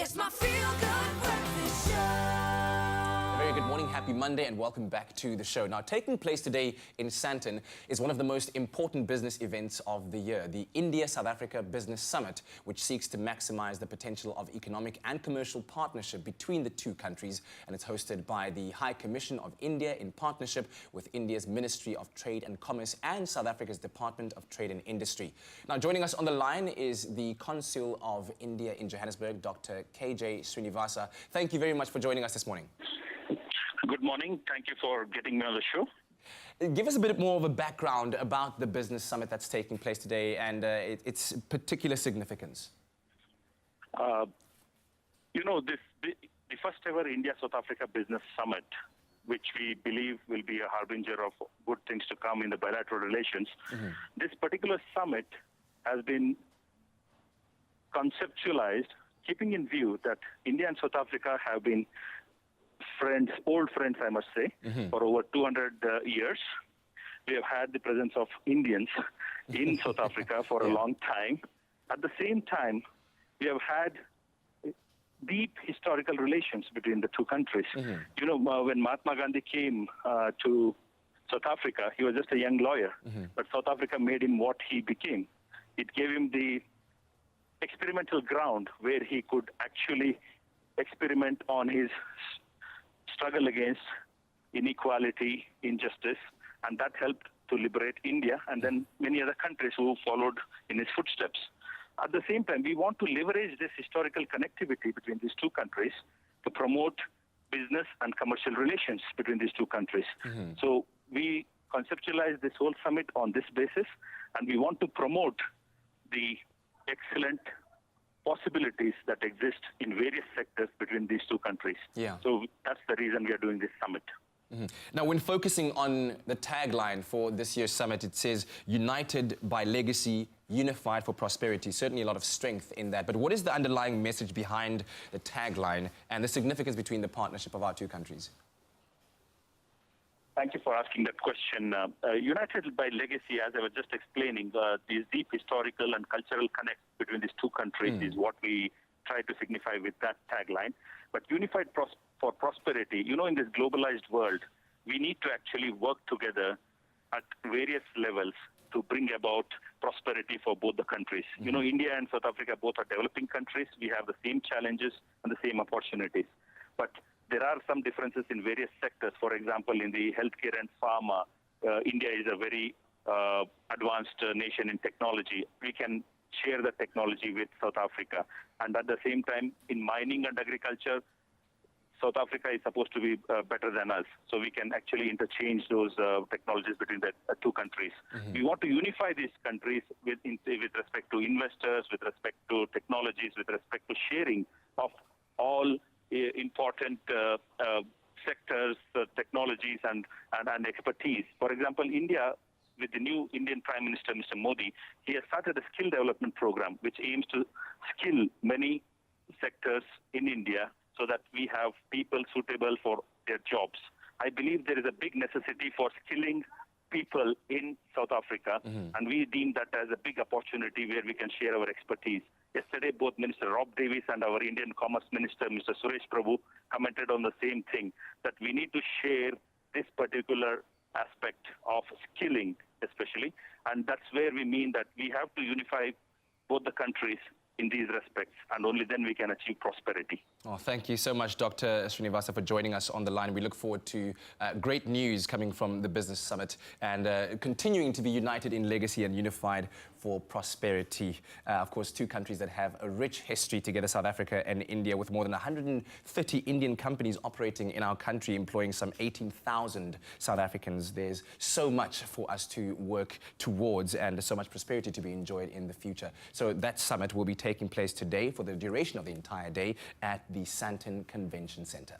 It's my feel-good breakfast show. Very good morning, happy Monday, and welcome back to the show. Now, taking place today in Sandton is one of the most important business events of the year, the India-South Africa Business Summit, which seeks to maximize the potential of economic and commercial partnership between the two countries, and it's hosted by the High Commission of India in partnership with India's Ministry of Trade and Commerce and South Africa's Department of Trade and Industry. Now, joining us on the line is the Consul of India in Johannesburg, Dr. KJ Srinivasa. Thank you very much for joining us this morning. Good morning. Thank you for getting me on the show. Give us a bit more of a background about the business summit that's taking place today and its particular significance. The first ever India-South Africa Business Summit, which we believe will be a harbinger of good things to come in the bilateral relations. This particular summit has been conceptualized keeping in view that India and South Africa have been friends, old friends, I must say, for over 200 years. We have had the presence of Indians in South Africa for a long time. At the same time, we have had deep historical relations between the two countries. You know, when Mahatma Gandhi came to South Africa, he was just a young lawyer, but South Africa made him what he became. It gave him the experimental ground where he could actually experiment on his struggle against inequality, injustice, and that helped to liberate India and then many other countries who followed in his footsteps. At the same time, we want to leverage this historical connectivity between these two countries to promote business and commercial relations between these two countries. So we conceptualize this whole summit on this basis, and we want to promote the excellent possibilities that exist in various sectors between these two countries. So that's the reason we are doing this summit. Now, when focusing on the tagline for this year's summit, it says, united by legacy, unified for prosperity. Certainly a lot of strength in that. But what is the underlying message behind the tagline and the significance between the partnership of our two countries? Thank you for asking that question. United by legacy, as I was just explaining, these deep historical and cultural connects between these two countries is what we try to signify with that tagline. But unified for prosperity, you know, in this globalized world, we need to actually work together at various levels to bring about prosperity for both the countries. You know, India and South Africa both are developing countries. We have the same challenges and the same opportunities. But there are some differences in various sectors. For example, in the healthcare and pharma, India is a very advanced nation in technology. We can share the technology with South Africa. And at the same time, in mining and agriculture, South Africa is supposed to be better than us. So we can actually interchange those technologies between the two countries. We want to unify these countries with respect to investors, with respect to technologies, with respect to sharing of all important sectors, technologies, and expertise. For example, India, with the new Indian Prime Minister, Mr. Modi, he has started a skill development program which aims to skill many sectors in India so that we have people suitable for their jobs. I believe there is a big necessity for skilling people in South Africa, and we deem that as a big opportunity where we can share our expertise. Yesterday, both Minister Rob Davis and our Indian Commerce Minister, Mr. Suresh Prabhu, commented on the same thing, that we need to share this particular aspect of skilling, especially, and that's where we mean that we have to unify both the countries in these respects, and only then we can achieve prosperity. Oh, thank you so much, Dr. Srinivasa, for joining us on the line. We look forward to great news coming from the Business Summit and continuing to be united in legacy and unified for prosperity. Of course, two countries that have a rich history together, South Africa and India, with more than 130 Indian companies operating in our country, employing some 18,000 South Africans. There's so much for us to work towards and so much prosperity to be enjoyed in the future. So that summit will be taking place today for the duration of the entire day at the Sandton Convention Centre.